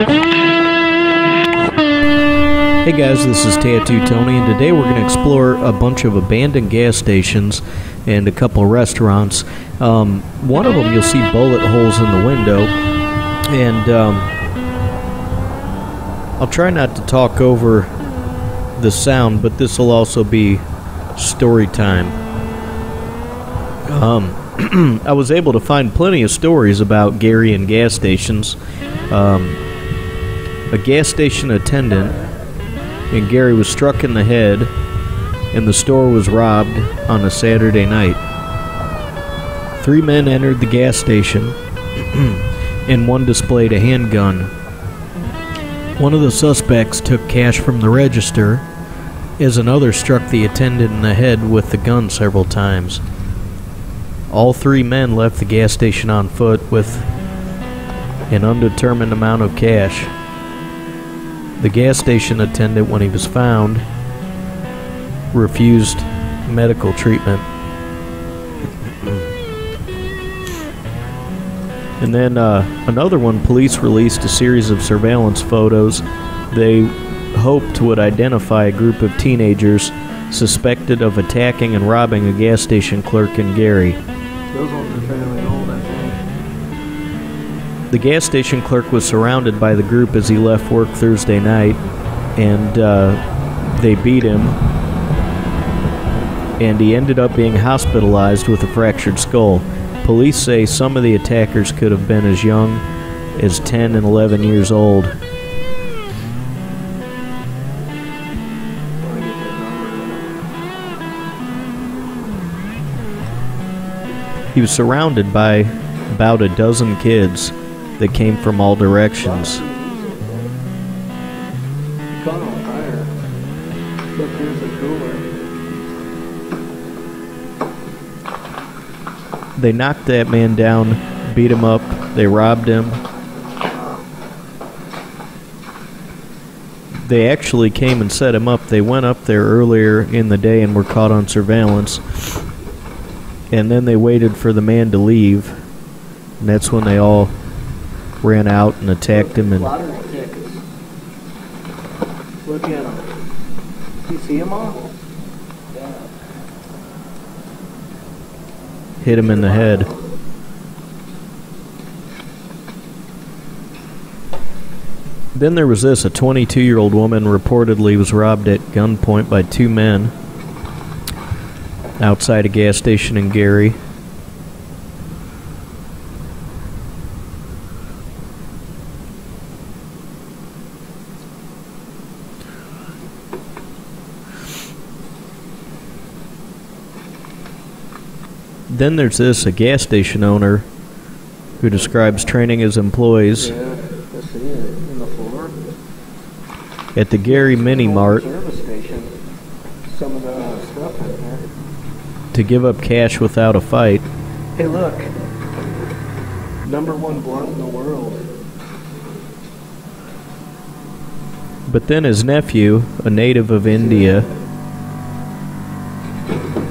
Hey guys, this is Tattoo Tony, and today we're going to explore a bunch of abandoned gas stations and a couple restaurants. One of them you'll see bullet holes in the window, and I'll try not to talk over the sound, but this will also be story time. I was able to find plenty of stories about Gary and gas stations. A gas station attendant and Gary was struck in the head, and the store was robbed on a Saturday night. 3 men entered the gas station, and one displayed a handgun. One of the suspects took cash from the register, as another struck the attendant in the head with the gun several times. All 3 men left the gas station on foot with an undetermined amount of cash. The gas station attendant, when he was found, refused medical treatment. And then another one, police released a series of surveillance photos they hoped would identify a group of teenagers suspected of attacking and robbing a gas station clerk in Gary. Those ones are fairly old, I think. The gas station clerk was surrounded by the group as he left work Thursday night, and they beat him, and he ended up being hospitalized with a fractured skull. Police say some of the attackers could have been as young as 10 and 11 years old. He was surrounded by about a dozen kids that came from all directions. Caught on fire. Look, here's the cooler. They knocked that man down, beat him up, they robbed him. They actually came and set him up. They went up there earlier in the day and were caught on surveillance. And then they waited for the man to leave, and that's when they all ran out and attacked him. And Look at him. You see him all? Yeah. hit him in the head. Then there was this. A 22-year-old woman reportedly was robbed at gunpoint by 2 men outside a gas station in Gary. Then there's this, a gas station owner who describes training his employees In the floor. at the Gary Mini Mart Service station. Some of the stuff in there. to give up cash without a fight. Hey, look. #1 blunt in the world. But then his nephew, a native of India,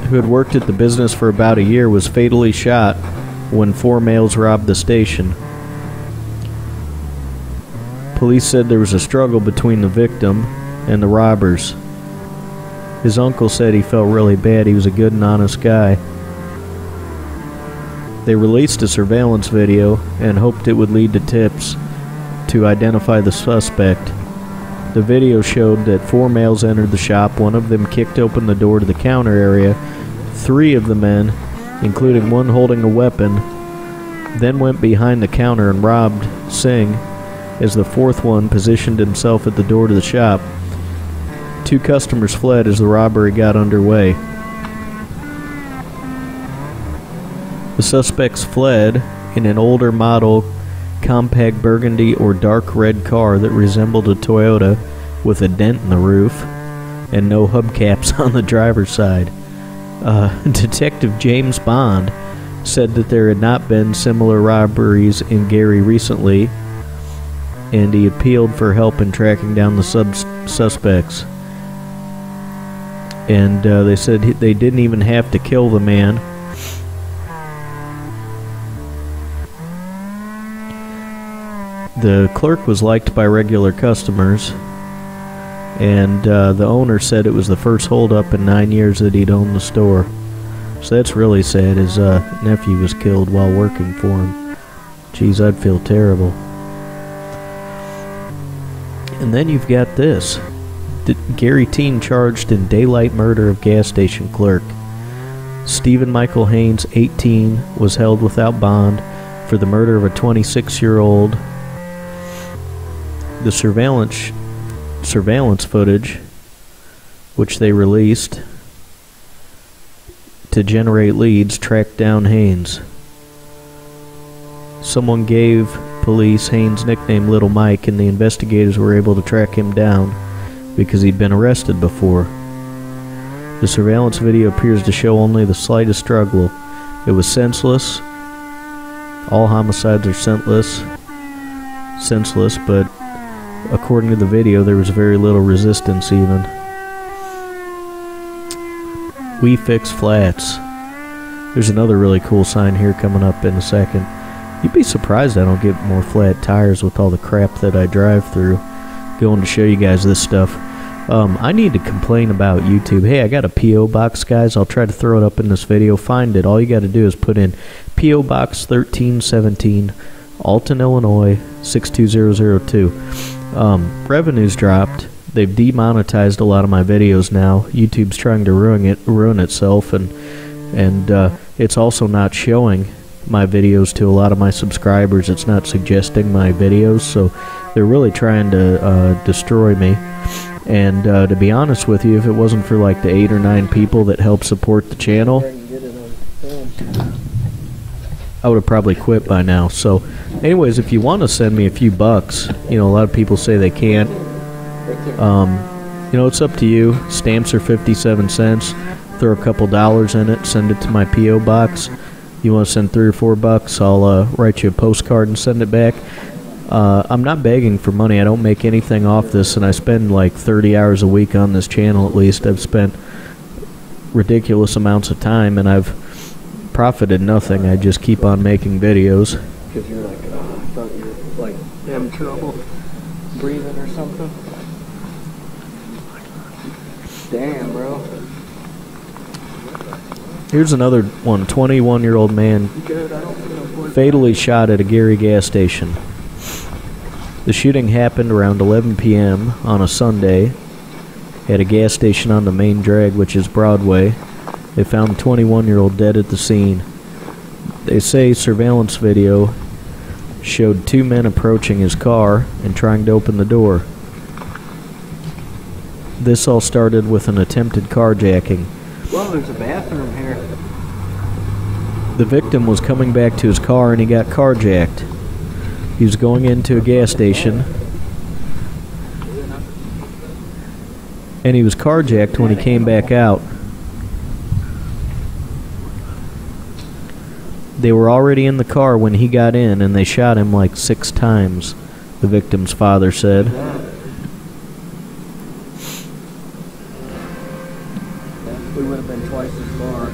who had worked at the business for about a year, was fatally shot when 4 males robbed the station. Police said there was a struggle between the victim and the robbers. His uncle said he felt really bad. He was a good and honest guy. They released a surveillance video and hoped it would lead to tips to identify the suspect. The video showed that 4 males entered the shop. One of them kicked open the door to the counter area. 3 of the men, including one holding a weapon, then went behind the counter and robbed Singh, as the 4th one positioned himself at the door to the shop. 2 customers fled as the robbery got underway. The suspects fled in an older model compact burgundy or dark red car that resembled a Toyota, with a dent in the roof and no hubcaps on the driver's side. Detective James Bond said that there had not been similar robberies in Gary recently, and he appealed for help in tracking down the suspects. And they said they didn't even have to kill the man. The clerk was liked by regular customers, and the owner said it was the first holdup in 9 years that he'd owned the store. So that's really sad. His nephew was killed while working for him. Jeez, I'd feel terrible. And then you've got this. Gary Teen charged in daylight murder of gas station clerk. Stephen Michael Haynes, 18, was held without bond for the murder of a 26-year-old. The surveillance footage, which they released to generate leads, tracked down Haynes. Someone gave police Haynes' nickname Little Mike, and the investigators were able to track him down because he'd been arrested before. The surveillance video appears to show only the slightest struggle. It was senseless. All homicides are senseless, but according to the video, there was very little resistance even. We fix flats. There's another really cool sign here coming up in a second. You'd be surprised I don't get more flat tires with all the crap that I drive through. Going to show you guys this stuff. I need to complain about YouTube. Hey, I got a P.O. box, guys. I'll try to throw it up in this video. Find it. All you got to do is put in P.O. Box 1317, Alton, Illinois 62002. Revenue's dropped. They've demonetized a lot of my videos now. YouTube's trying to ruin itself, and it's also not showing my videos to a lot of my subscribers. It's not suggesting my videos, so they're really trying to destroy me. And to be honest with you, if it wasn't for like the 8 or 9 people that help support the channel, I would have probably quit by now. So anyways, if you want to send me a few bucks, you know, a lot of people say they can't. You know, it's up to you. Stamps are 57 cents. Throw a couple dollars in it, send it to my P.O. box. You want to send 3 or 4 bucks, I'll write you a postcard and send it back. I'm not begging for money. I don't make anything off this, and I spend like 30 hours a week on this channel at least. I've spent ridiculous amounts of time, and I've profited nothing. I just keep on making videos. Because you're like, I thought you were like having trouble breathing or something. Damn, bro. Here's another one. 21-year-old man fatally shot at a Gary gas station. The shooting happened around 11 p.m. on a Sunday at a gas station on the main drag, which is Broadway. They found the 21-year-old dead at the scene. They say surveillance video showed 2 men approaching his car and trying to open the door. This all started with an attempted carjacking. Well, there's a bathroom here. The victim was coming back to his car and he got carjacked. He was going into a gas station, and he was carjacked when he came back out. They were already in the car when he got in, and they shot him like 6 times, the victim's father said. We would have been twice as far.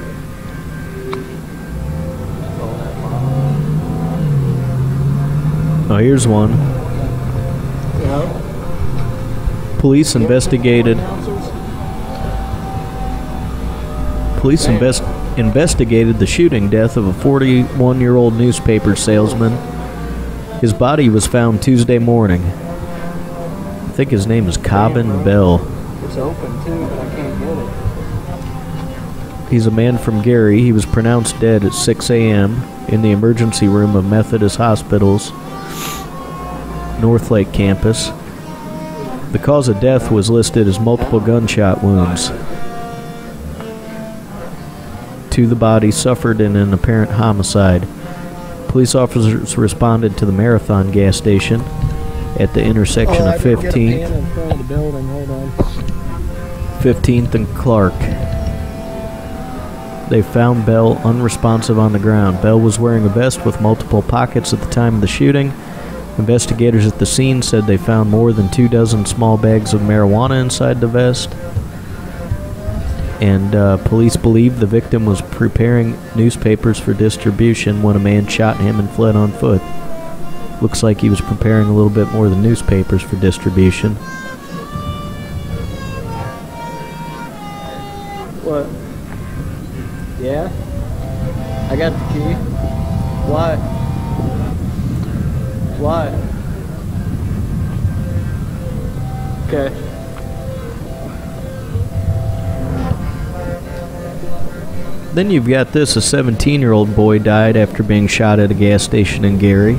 Oh, here's one. Yeah. Police investigated. Investigated the shooting death of a 41-year-old newspaper salesman. His body was found Tuesday morning. I think his name is Cobbin Bell. It's open too, but I can't get it. He's a man from Gary. He was pronounced dead at 6 a.m. in the emergency room of Methodist Hospital's North Lake campus. The cause of death was listed as multiple gunshot wounds to the body suffered in an apparent homicide. Police officers responded to the Marathon gas station at the intersection of 15th and Clark. They found Bell unresponsive on the ground. Bell was wearing a vest with multiple pockets at the time of the shooting. Investigators at the scene said they found more than 24 small bags of marijuana inside the vest. And police believe the victim was preparing newspapers for distribution when a man shot him and fled on foot. Looks like he was preparing a little bit more than newspapers for distribution. What? Yeah? I got the key. Why? Why? Okay. Then you've got this. A 17-year-old boy died after being shot at a gas station in Gary.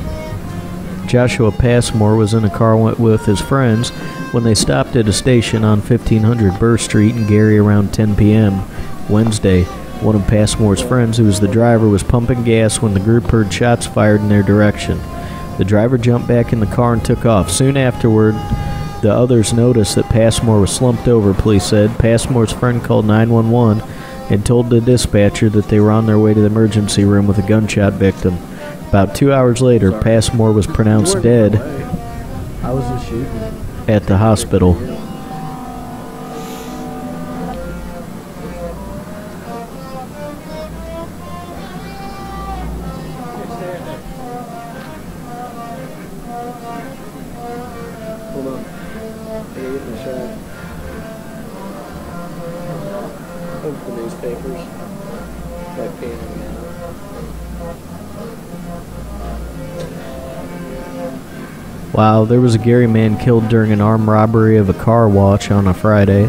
Joshua Passmore was in a car with his friends when they stopped at a station on 1500 Burr Street in Gary around 10 p.m. Wednesday. One of Passmore's friends, who was the driver, was pumping gas when the group heard shots fired in their direction. The driver jumped back in the car and took off. Soon afterward, the others noticed that Passmore was slumped over, police said. Passmore's friend called 911 and told the dispatcher that they were on their way to the emergency room with a gunshot victim. About 2 hours later, Passmore was pronounced dead I was just shooting at the hospital. Hold on. I gotta get my shot. Look for newspapers. Like painting out. Wow, there was a Gary man killed during an armed robbery of a car wash on a Friday.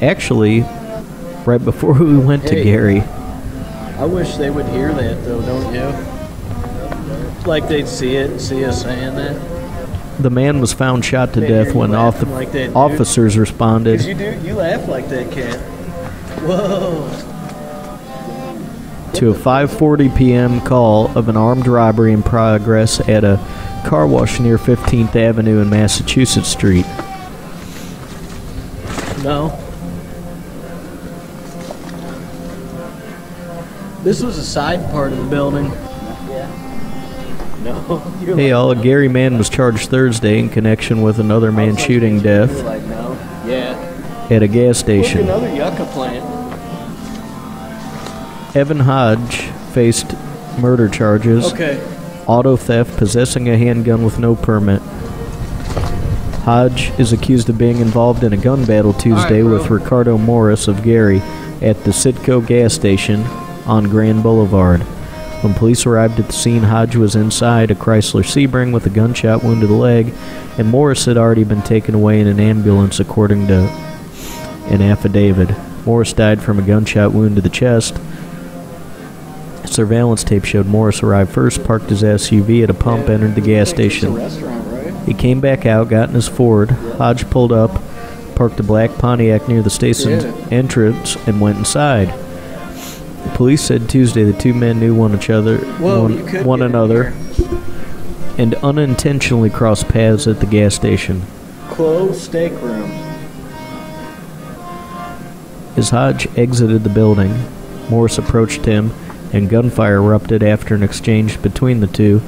Actually, right before we went to Gary. I wish they would hear that, though, don't you? Like they'd see it, see us saying that. The man was found shot to They death hear you when laughing like that, dude. officers responded. 'Cause you laugh like that, cat. Whoa. To a 5:40 p.m. call of an armed robbery in progress at a car wash near 15th Avenue and Massachusetts Street. No. This was a side part of the building. Yeah. No. Hey, all, a Gary man was charged Thursday in connection with another man shooting death Like, no. Yeah. at a gas Look, station. another yucca plant. Evan Hodge faced murder charges, Okay. auto theft, possessing a handgun with no permit. Hodge is accused of being involved in a gun battle Tuesday All right, with bro. Ricardo Morris of Gary at the Citgo gas station on Grand Boulevard. When police arrived at the scene, Hodge was inside a Chrysler Sebring with a gunshot wound to the leg, and Morris had already been taken away in an ambulance, according to an affidavit. Morris died from a gunshot wound to the chest. Surveillance tape showed Morris arrived first, parked his SUV at a pump, entered the gas It's a station. restaurant, right? He came back out, got in his Ford. Hodge pulled up, parked a black Pontiac near the station's entrance, and went inside. Police said Tuesday the two men knew one another, and unintentionally crossed paths at the gas station. Closed steak room. As Hodge exited the building, Morris approached him, and gunfire erupted after an exchange between the two.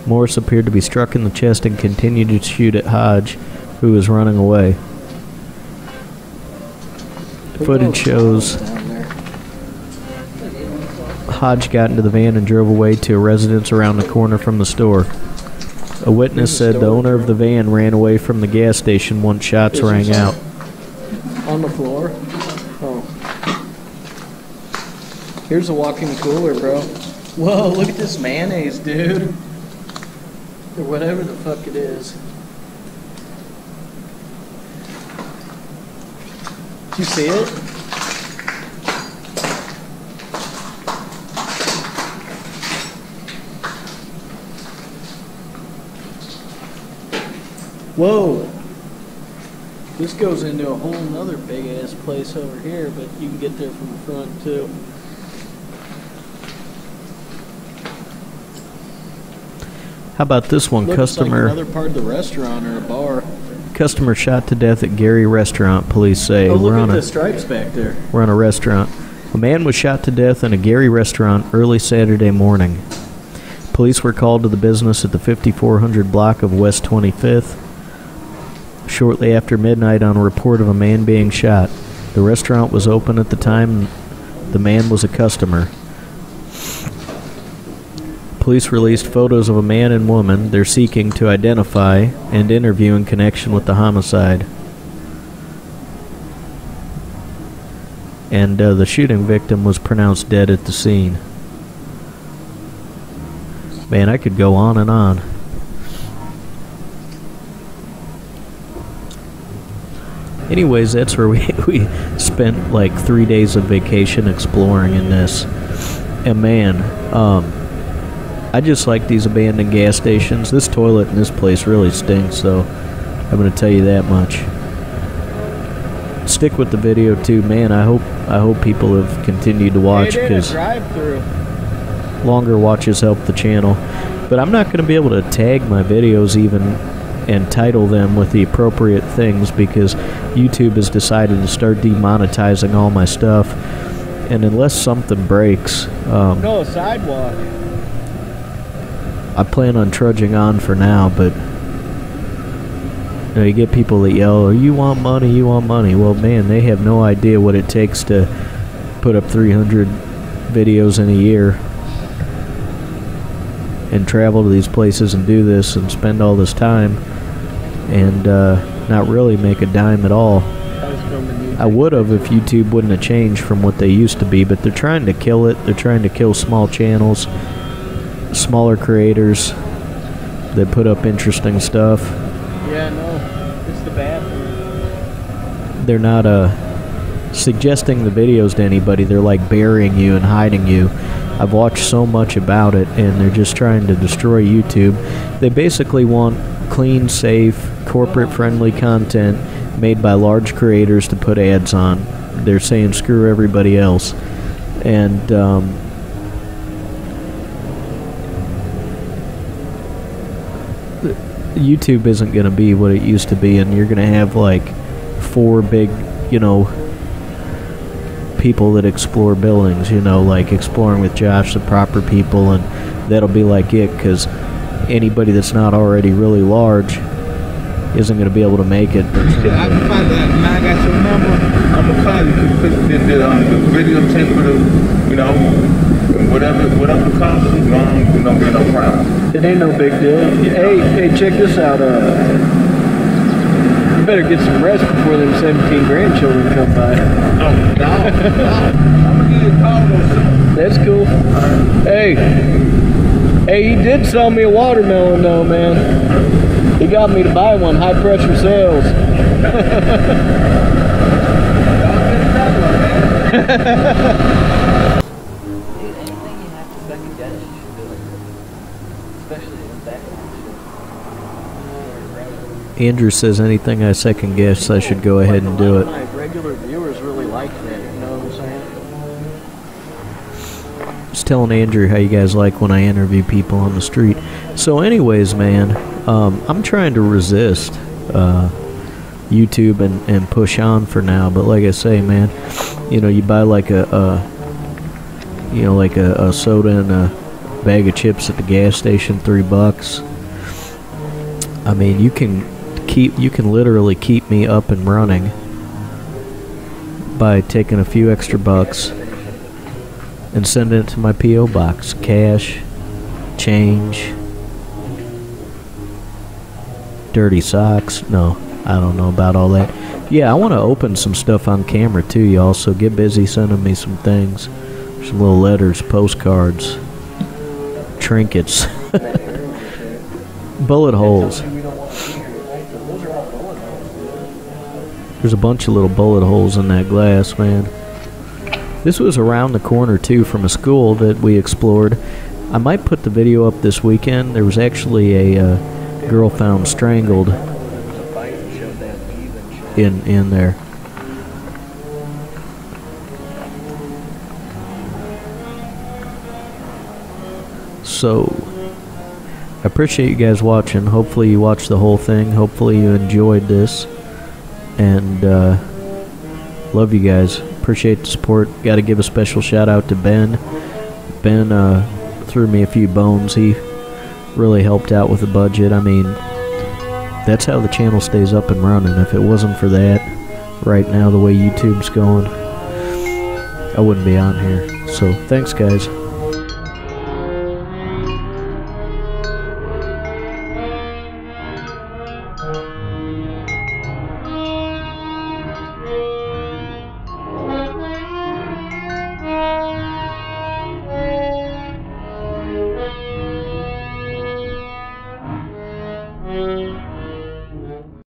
Morris appeared to be struck in the chest and continued to shoot at Hodge, who was running away. Footage shows Hodge got into the van and drove away to a residence around the corner from the store. A witness said the owner of the van ran away from the gas station once shots rang out. On the floor? Oh. Here's a walk-in cooler, bro. Whoa, look at this mayonnaise, dude. Or whatever the fuck it is. Did you see it? Whoa. This goes into a whole nother big ass place over here, but you can get there from the front too. How about this one? Looks Customer like another part of the restaurant or a bar. Customer shot to death at Gary restaurant, police say. Oh, look at the stripes back there. We're on a restaurant. A man was shot to death in a Gary restaurant early Saturday morning. Police were called to the business at the 5400 block of West 25th shortly after midnight on a report of a man being shot. The restaurant was open at the time the man was a customer. Police released photos of a man and woman they're seeking to identify and interview in connection with the homicide. And the shooting victim was pronounced dead at the scene. Man, I could go on and on. Anyways, that's where we spent like 3 days of vacation exploring in this. And man, I just like these abandoned gas stations. This toilet in this place really stinks, though. I'm going to tell you that much. Stick with the video too, man. I hope people have continued to watch, because longer watches help the channel. But I'm not going to be able to tag my videos even and title them with the appropriate things, because YouTube has decided to start demonetizing all my stuff. And unless something breaks, no, a sidewalk. I plan on trudging on for now. But you know, you get people that yell, "Oh, you want money, you want money." Well, man, they have no idea what it takes to put up 300 videos in a year and travel to these places and do this and spend all this time and not really make a dime at all. I would have if YouTube wouldn't have changed from what they used to be, but they're trying to kill it. They're trying to kill small channels, smaller creators that put up interesting stuff. Yeah, no, it's the bad one. They're not suggesting the videos to anybody. They're like burying you and hiding you. I've watched so much about it, and they're just trying to destroy YouTube. They basically want clean, safe, corporate-friendly content made by large creators to put ads on. They're saying screw everybody else. And YouTube isn't going to be what it used to be, and you're going to have like 4 big, you know, people that explore buildings, you know, like Exploring with Josh, the proper people, and that'll be like it, because anybody that's not already really large isn't going to be able to make it. I can find that. Now I got your number. I'm going to call you to the video tape for the, you know, whatever the cost is, you don't get no problem. It ain't no big deal. Hey, check this out. You better get some rest before them 17 grandchildren come by. Oh, no. I'm going to give you a call though soon. That's cool. Hey, he did sell me a watermelon though, man. He got me to buy one, high pressure sales. Anything you have to second guess, you should do it. Especially with that kind of shit. Andrew says anything I second guess, I should go ahead and do it. My regular viewers really like that, you know what I'm saying? Just telling Andrew how you guys like when I interview people on the street. So anyways, man, I'm trying to resist YouTube and push on for now. But like I say, man, you know, you buy like a soda and a bag of chips at the gas station, $3. I mean, you can literally keep me up and running by taking a few extra bucks and sending it to my P.O. box. Cash, change, dirty socks. No, I don't know about all that. Yeah, I want to open some stuff on camera too, y'all, so get busy sending me some things. Some little letters, postcards, trinkets, bullet holes. There's a bunch of little bullet holes in that glass, man. This was around the corner too from a school that we explored. I might put the video up this weekend. There was actually a girl found strangled in there. So I appreciate you guys watching. Hopefully you watched the whole thing. Hopefully you enjoyed this. And love you guys. Appreciate the support. Got to give a special shout out to Ben. Ben threw me a few bones. He really helped out with the budget. I mean, that's how the channel stays up and running. If it wasn't for that, right now the way YouTube's going, I wouldn't be on here. So thanks, guys.